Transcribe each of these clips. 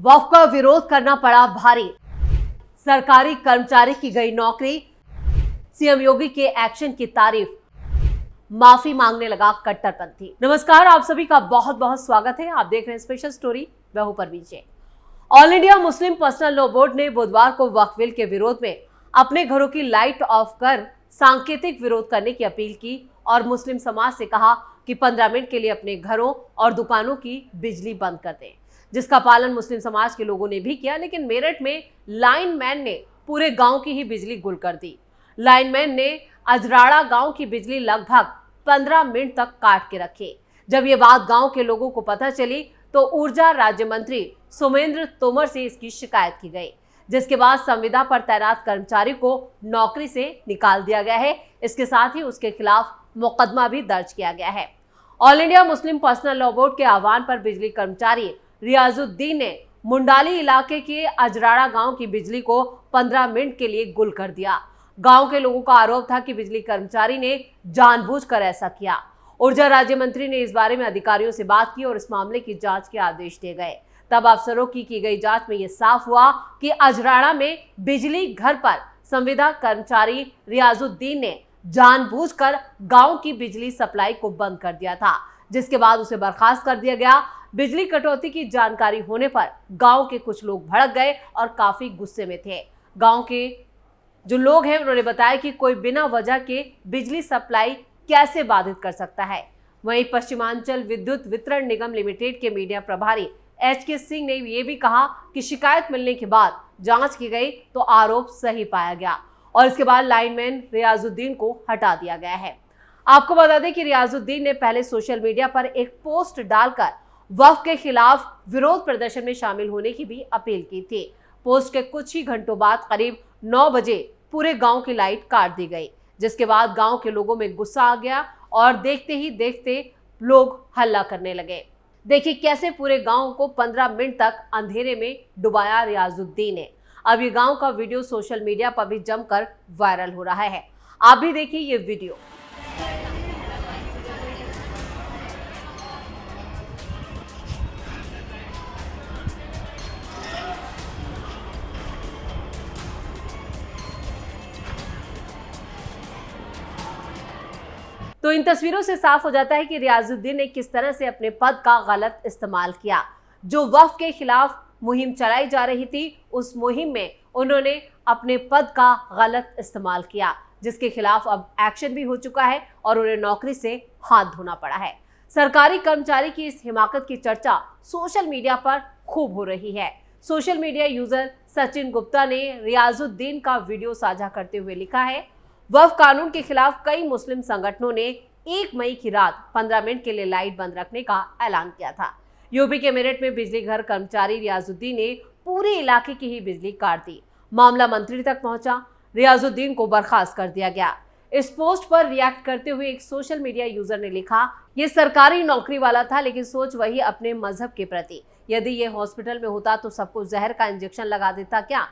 वक्फ का विरोध करना पड़ा भारी। सरकारी कर्मचारी की गई नौकरी। सीएम योगी के एक्शन की तारीफ। माफी मांगने लगा कट्टरपंथी। नमस्कार, आप सभी का बहुत बहुत स्वागत है। आप देख रहे हैं स्पेशल स्टोरी। मैं हूं Parveen Jain. All India Muslim personal law board ने बुधवार को वक्फ बिल के विरोध में अपने घरों की लाइट ऑफ कर सांकेतिक विरोध करने की अपील की और मुस्लिम समाज से कहा कि 15 मिनट के लिए अपने घरों और दुकानों की बिजली बंद कर दें, जिसका पालन मुस्लिम समाज के लोगों ने भी किया। लेकिन मेरठ में लाइनमैन ने पूरे गांव की ही बिजली गुल कर दी। लाइनमैन ने अजराड़ा गांव की बिजली लगभग 15 मिनट तक काट के रखी। जब ये बात गांव के लोगों को पता चली तो ऊर्जा राज्य मंत्री सोमेंद्र तोमर से इसकी शिकायत की गई, जिसके बाद संविदा पर तैनात कर्मचारी को नौकरी से निकाल दिया गया है। इसके साथ ही उसके खिलाफ मुकदमा भी दर्ज किया गया है। All India Muslim personal law board के आह्वान पर बिजली कर्मचारी रियाजुद्दीन ने मुंडाली इलाके के अजराड़ा गांव की बिजली को 15 मिनट के लिए गुल कर दिया। गांव के लोगों का आरोप था कि बिजली कर्मचारी ने जानबूझकर ऐसा किया। ऊर्जा राज्य मंत्री ने इस बारे में अधिकारियों से बात की और इस मामले की जांच के आदेश दिए गए। तब अफसरों की गई जांच में यह साफ हुआ कि अजराड़ा में बिजली घर पर संविदा कर्मचारी रियाजुद्दीन ने जानबूझकर गांव की बिजली सप्लाई को बंद कर दिया था, जिसके बाद उसे बर्खास्त कर दिया गया। बिजली कटौती की जानकारी होने पर गांव के कुछ लोग भड़क गए और काफी गुस्से में थे। गांव के जो लोग हैं उन्होंने बताया कि कोई बिना वजह के बिजली सप्लाई कैसे बाधित कर सकता है। वहीं पश्चिमांचल विद्युत वितरण निगम लिमिटेड के मीडिया प्रभारी HK सिंह ने यह भी कहा कि शिकायत मिलने के बाद जांच की गई तो आरोप सही पाया गया और इसके बाद लाइनमैन रियाजुद्दीन को हटा दिया गया है। आपको बता दें कि रियाजुद्दीन ने पहले सोशल मीडिया पर एक पोस्ट डालकर वक्फ के खिलाफ विरोध प्रदर्शन में शामिल होने की भी अपील की थी। पोस्ट के कुछ ही घंटों बाद करीब 9 बजे पूरे गांव की लाइट काट दी गई, जिसके बाद गांव के लोगों में गुस्सा आ गया और देखते ही देखते लोग हल्ला करने लगे। देखिए कैसे पूरे गांव को 15 मिनट तक अंधेरे में डुबाया रियाजुद्दीन ने। अब ये गांव का वीडियो सोशल मीडिया पर भी जमकर वायरल हो रहा है। आप भी देखिए ये वीडियो। तो इन तस्वीरों से साफ हो जाता है कि रियाजुद्दीन ने किस तरह से अपने पद का गलत इस्तेमाल किया। जो वक्फ के खिलाफ मुहिम चलाई जा रही थी, उस मुहिम में उन्होंने अपने पद का गलत इस्तेमाल किया, जिसके खिलाफ अब एक्शन भी हो चुका है और उन्हें नौकरी से हाथ धोना पड़ा है। सरकारी कर्मचारी की इस हिमाकत की चर्चा सोशल मीडिया पर खूब हो रही है। Social media user Sachin Gupta ने रियाजुद्दीन का वीडियो साझा करते हुए लिखा है, वक्फ कानून के खिलाफ कई मुस्लिम संगठनों ने 1 मई की रात 15 मिनट के लिए लाइट बंद रखने का ऐलान किया था। यूपी के मेरठ में बिजली घर कर्मचारी रियाजुद्दीन ने पूरे इलाके की ही बिजली काट दी। मामला मंत्री तक पहुंचा। रियाजुद्दीन को बर्खास्त कर दिया गया। इस पोस्ट पर रिएक्ट करते हुए एक सोशल मीडिया यूजर ने लिखा, ये सरकारी नौकरी वाला था लेकिन सोच वही अपने मजहब के प्रति। यदि ये हॉस्पिटल में होता तो सबको जहर का इंजेक्शन लगा देता क्या?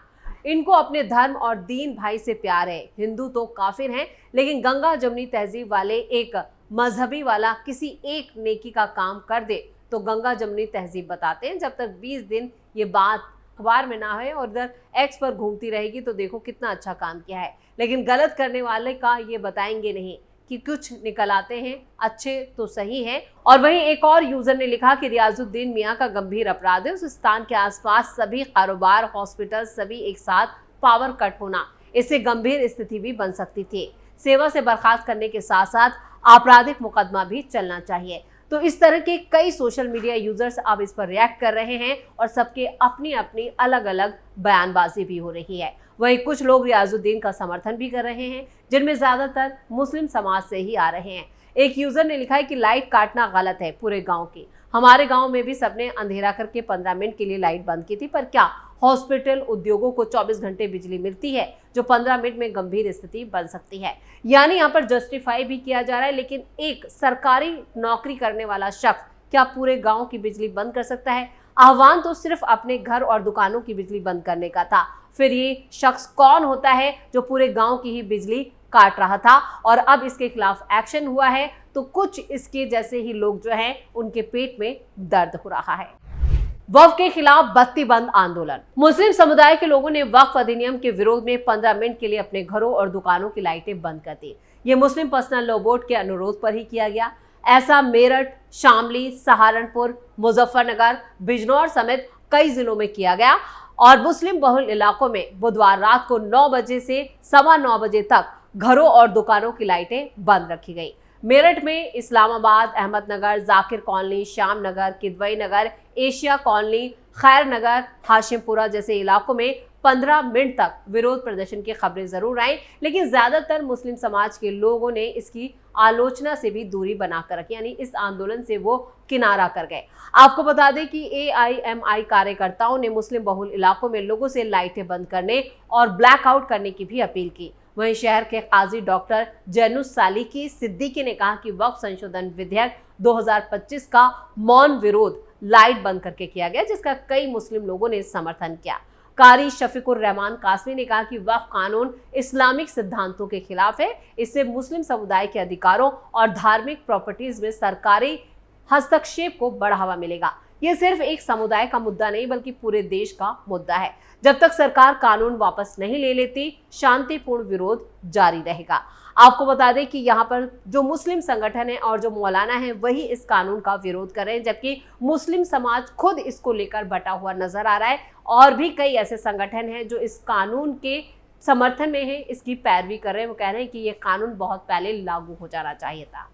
इनको अपने धर्म और दीन भाई से प्यार है। हिंदू तो काफिर हैं, लेकिन गंगा जमुनी तहजीब वाले एक मजहबी वाला किसी एक नेकी का काम कर दे तो गंगा जमुनी तहजीब बताते हैं। जब तक 20 दिन ये बात अखबार में ना है और इधर एक्स पर घूमती रहेगी तो देखो कितना अच्छा काम किया है, लेकिन गलत करने वाले का ये बताएंगे नहीं कि कुछ निकल आते हैं अच्छे तो सही है। और वहीं एक और यूजर ने लिखा कि रियाजुद्दीन मियां का गंभीर अपराध है। उस स्थान के आसपास सभी कारोबार, हॉस्पिटल सभी एक साथ पावर कट होना, इससे गंभीर स्थिति भी बन सकती थी। सेवा से बर्खास्त करने के साथ साथ आपराधिक मुकदमा भी चलना चाहिए। तो इस तरह के कई सोशल मीडिया यूजर्स अब इस पर रिएक्ट कर रहे हैं और सबके अपनी अपनी अलग अलग बयानबाजी भी हो रही है। वहीं कुछ लोग रियाजुद्दीन का समर्थन भी कर रहे हैं, जिनमें ज्यादातर मुस्लिम समाज से ही आ रहे हैं। एक यूजर ने लिखा है कि लाइट काटना गलत है पूरे गांव की। हमारे गांव में भी सबने अंधेरा करके 15 मिनट के लिए लाइट बंद की थी, पर क्या हॉस्पिटल, उद्योगों को 24 घंटे बिजली मिलती है जो 15 मिनट में गंभीर स्थिति बन सकती है? यानी यहाँ पर जस्टिफाई भी किया जा रहा है, लेकिन एक सरकारी नौकरी करने वाला शख्स क्या पूरे गांव की बिजली बंद कर सकता है? आह्वान तो सिर्फ अपने घर और दुकानों की बिजली बंद करने का था, फिर ये शख्स कौन होता है जो पूरे गांव की ही बिजली काट रहा था और अब इसके खिलाफ एक्शन हुआ है तो कुछ इसके जैसे ही लोग जो हैं उनके पेट में दर्द हो रहा है। वक्फ के खिलाफ बत्ती बंद आंदोलन। मुस्लिम समुदाय के लोगों ने वक्फ अधिनियम के विरोध में 15 मिनट के लिए अपने घरों और दुकानों की लाइटें बंद कर दी। ये मुस्लिम पर्सनल लॉ बोर्ड के अनुरोध पर ही किया गया। ऐसा मेरठ, शामली, सहारनपुर, मुजफ्फरनगर, बिजनौर समेत कई जिलों में किया गया और मुस्लिम बहुल इलाकों में बुधवार रात को 9 बजे से 9:15 बजे तक घरों और दुकानों की लाइटें बंद रखी गई। मेरठ में इस्लामाबाद, अहमदनगर, जाकिर कॉलोनी, श्याम नगर, किदवई नगर, एशिया कॉलोनी, खैर नगर, हाशिमपुरा जैसे इलाकों में 15 मिनट तक विरोध प्रदर्शन की खबरें जरूर आई, लेकिन ज्यादातर मुस्लिम समाज के लोगों ने इसकी आलोचना से भी दूरी बनाकर रखी, यानी इस आंदोलन से वो किनारा कर गए। आपको बता दें कि AIMI कार्यकर्ताओं ने मुस्लिम बहुल इलाकों में लोगों से लाइटें बंद करने और ब्लैकआउट करने की भी अपील की। वहीं शहर के काजी डॉक्टर जैनुस सालिकी सिद्दीकी ने कहा कि वक्फ संशोधन विधेयक 2025 का मौन विरोध लाइट बंद करके किया गया, जिसका कई मुस्लिम लोगों ने समर्थन किया। कारी शफीकुर रहमान कासमी ने कहा कि वक्फ कानून इस्लामिक सिद्धांतों के खिलाफ है। इससे मुस्लिम समुदाय के अधिकारों और धार्मिक प्रॉपर्टीज में सरकारी हस्तक्षेप को बढ़ावा मिलेगा। ये सिर्फ एक समुदाय का मुद्दा नहीं बल्कि पूरे देश का मुद्दा है। जब तक सरकार कानून वापस नहीं ले लेती, शांतिपूर्ण विरोध जारी रहेगा। आपको बता दें कि यहाँ पर जो मुस्लिम संगठन है और जो मौलाना है वही इस कानून का विरोध कर रहे हैं, जबकि मुस्लिम समाज खुद इसको लेकर बटा हुआ नजर आ रहा है और भी कई ऐसे संगठन हैं जो इस कानून के समर्थन में है, इसकी पैरवी कर रहे हैं। वो कह रहे हैं कि ये कानून बहुत पहले लागू हो जाना चाहिए था।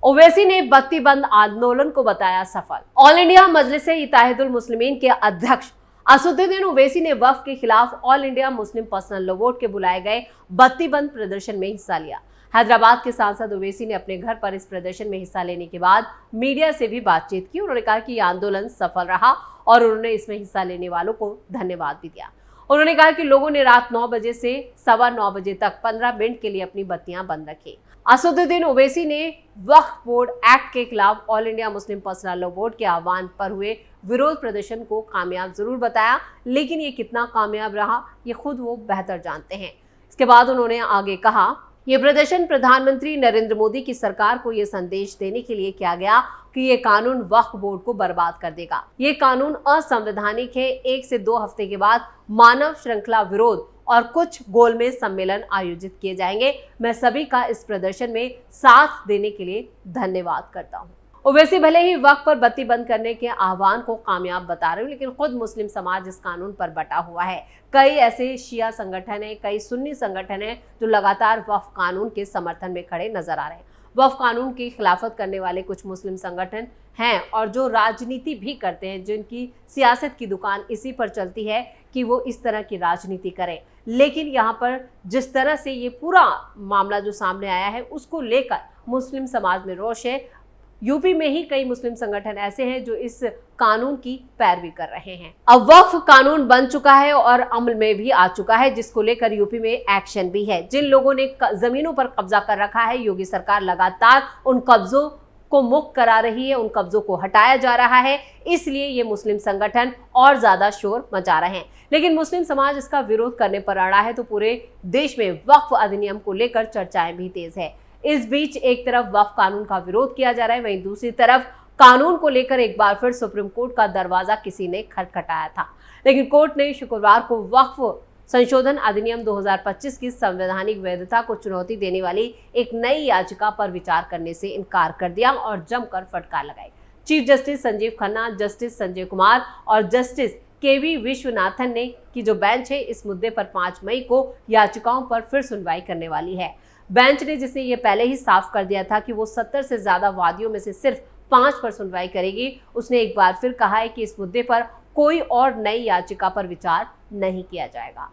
ओवैसी ने बत्ती बंद आंदोलन को बताया सफल। ऑल इंडिया मजलिस-ए-इत्तेहादुल मुस्लिमीन के अध्यक्ष असदुद्दीन ओवैसी ने वक्फ के खिलाफ all India Muslim personal law board के बुलाए गए बत्ती बंद प्रदर्शन में हिस्सा लिया। हैदराबाद के सांसद ओवैसी ने अपने घर पर इस प्रदर्शन में हिस्सा लेने के बाद मीडिया से भी बातचीत की। उन्होंने कहा कि यह आंदोलन सफल रहा और उन्होंने इसमें हिस्सा लेने वालों को धन्यवाद भी दिया। उन्होंने कहा कि लोगों ने रात 9 बजे से 9:15 बजे तक 15 मिनट के लिए अपनी बत्तियां बंद रखी। असदुद्दीन ओवैसी ने वक्फ बोर्ड एक्ट के खिलाफ all India Muslim personal law board के आह्वान पर हुए विरोध प्रदर्शन को कामयाब जरूर बताया, लेकिन ये कितना कामयाब रहा ये खुद वो बेहतर जानते हैं। इसके बाद उन्होंने आगे कहा, ये प्रदर्शन प्रधानमंत्री नरेंद्र मोदी की सरकार को ये संदेश देने के लिए किया गया कि ये कानून वक्फ बोर्ड को बर्बाद कर देगा। ये कानून असंवैधानिक है। 1 से 2 हफ्ते के बाद मानव श्रृंखला विरोध और कुछ गोलमेज सम्मेलन आयोजित किए जाएंगे। मैं सभी का इस प्रदर्शन में साथ देने के लिए धन्यवाद करता हूँ। ओवैसी भले ही वक्फ पर बत्ती बंद करने के आह्वान को कामयाब बता रहे हो, लेकिन खुद मुस्लिम समाज इस कानून पर बटा हुआ है। कई ऐसे शिया संगठन है, कई सुन्नी संगठन है जो लगातार वक्फ कानून के समर्थन में खड़े नजर आ रहे हैं। वक्फ कानून की खिलाफत करने वाले कुछ मुस्लिम संगठन हैं और जो राजनीति भी करते हैं, जिनकी सियासत की दुकान इसी पर चलती है कि वो इस तरह की राजनीति करें। लेकिन यहाँ पर जिस तरह से ये पूरा मामला जो सामने आया है उसको लेकर मुस्लिम समाज में रोष है। यूपी में ही कई मुस्लिम संगठन ऐसे हैं जो इस कानून की पैरवी कर रहे हैं। अब वक्फ कानून बन चुका है और अमल में भी आ चुका है, जिसको लेकर यूपी में एक्शन भी है। जिन लोगों ने जमीनों पर कब्जा कर रखा है, योगी सरकार लगातार उन कब्जों को मुक्त करा रही है, उन कब्जों को हटाया जा रहा है। इसलिए ये मुस्लिम संगठन और ज्यादा शोर मचा रहे हैं। लेकिन मुस्लिम समाज इसका विरोध करने पर अड़ा है, तो पूरे देश में वक्फ अधिनियम को लेकर चर्चाएं भी तेज है। इस बीच एक तरफ वक्फ कानून का विरोध किया जा रहा है, वहीं दूसरी तरफ कानून को लेकर एक बार फिर सुप्रीम कोर्ट का दरवाजा किसी ने खटखटाया था। लेकिन कोर्ट ने शुक्रवार को वक्फ संशोधन अधिनियम 2025 की संवैधानिक वैधता को चुनौती देने वाली एक नई याचिका पर विचार करने से इनकार कर दिया और जमकर फटकार लगाई। Chief justice Sanjeev Khanna, justice Sanjay Kumar और जस्टिस KV विश्वनाथन ने की जो बेंच है, इस मुद्दे पर 5 मई को याचिकाओं पर फिर सुनवाई करने वाली है। बेंच ने, जिसने ये पहले ही साफ कर दिया था कि वो 70 से ज्यादा वादियों में से सिर्फ 5 पर सुनवाई करेगी, उसने एक बार फिर कहा है कि इस मुद्दे पर कोई और नई याचिका पर विचार नहीं किया जाएगा।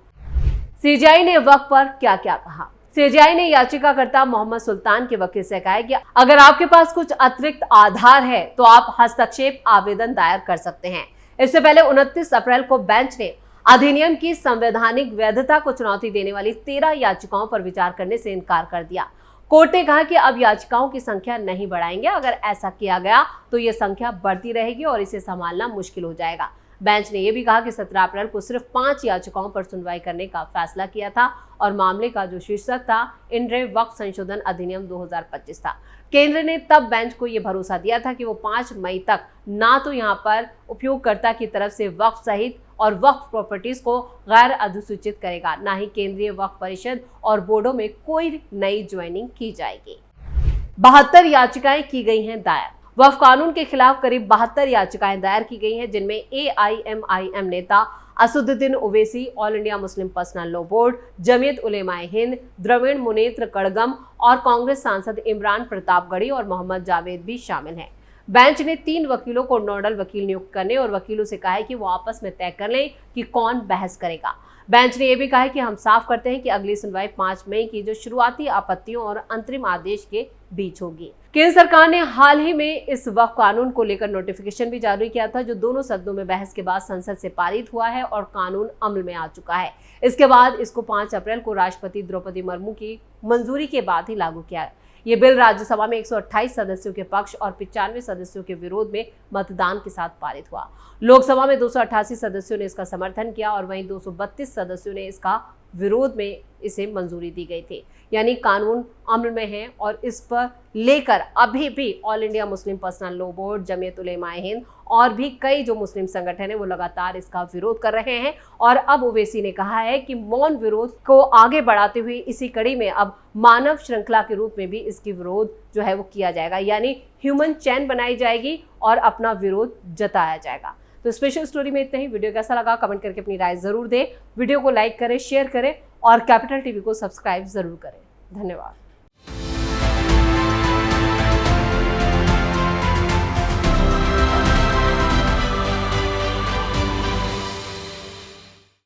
CJI ने वक्फ पर क्या क्या कहा। CJI ने याचिकाकर्ता मोहम्मद सुल्तान के वकील से कहा है कि अगर आपके पास कुछ अतिरिक्त आधार है तो आप हस्तक्षेप आवेदन दायर कर सकते हैं। इससे पहले 29 अप्रैल को बेंच ने अधिनियम की संवैधानिक वैधता को चुनौती देने वाली 13 याचिकाओं पर विचार करने से इनकार कर दिया। कोर्ट ने कहा कि अब याचिकाओं की संख्या नहीं बढ़ाएंगे। अगर ऐसा किया गया तो ये संख्या बढ़ती रहेगी और इसे संभालना मुश्किल हो जाएगा। बेंच ने यह भी कहा कि 17 अप्रैल को सिर्फ 5 याचिकाओं पर सुनवाई करने का फैसला किया था और मामले का जो शीर्षक था इंद्रिय वक्फ संशोधन अधिनियम 2025 था। केंद्र ने तब बेंच को यह भरोसा दिया था कि वो 5 मई तक ना तो यहाँ पर उपयोगकर्ता की तरफ से वक्फ सहित और वक्फ प्रॉपर्टीज को गैर अधिसूचित करेगा, ना ही केंद्रीय वक्फ परिषद और बोर्डों में कोई नई ज्वाइनिंग की जाएगी। 72 याचिकाएं की गई हैं दायर। वक्फ कानून के खिलाफ करीब 72 याचिकाएं दायर की गई हैं, जिनमें AIMIM नेता Asaduddin Owaisi, all India Muslim personal law board, Jamiat Ulema-e Hind, Dravida Munnetra Kazhagam और कांग्रेस सांसद इमरान प्रतापगढ़ी और मोहम्मद जावेद भी शामिल हैं। बेंच ने 3 वकीलों को नोडल वकील नियुक्त करने और वकीलों से कहा है कि वो आपस में तय कर लें कि कौन बहस करेगा। बेंच ने यह भी कहा है कि हम साफ करते हैं कि अगली सुनवाई 5 मई की जो शुरुआती आपत्तियों और अंतरिम आदेश के बीच होगी। केंद्र सरकार ने हाल ही में इस वक्फ कानून को लेकर नोटिफिकेशन भी जारी किया था, जो दोनों सदनों में बहस के बाद संसद से पारित हुआ है और कानून अमल में आ चुका है। इसके बाद इसको 5 अप्रैल को राष्ट्रपति द्रौपदी मुर्मू की मंजूरी के बाद ही लागू किया है। ये बिल राज्यसभा में 128 सदस्यों के पक्ष और 95 सदस्यों के विरोध में मतदान के साथ पारित हुआ। लोकसभा में 288 सदस्यों ने इसका समर्थन किया और वहीं 232 सदस्यों ने इसका विरोध में इसे मंजूरी दी गई थी। यानी कानून अमल में है और इस पर लेकर अभी भी all India Muslim personal law board, Jamiat Ulema-e Hind और भी कई जो मुस्लिम संगठन है वो लगातार इसका विरोध कर रहे हैं। और अब ओवैसी ने कहा है कि मौन विरोध को आगे बढ़ाते हुए इसी कड़ी में अब मानव श्रृंखला के रूप में भी इसकी विरोध जो है वो किया जाएगा, यानी ह्यूमन चेन बनाई जाएगी और अपना विरोध जताया जाएगा। तो स्पेशल स्टोरी में इतना ही। वीडियो कैसा लगा कमेंट करके अपनी राय जरूर दें। वीडियो को लाइक करें, शेयर करें और कैपिटल टीवी को सब्सक्राइब जरूर करें। धन्यवाद।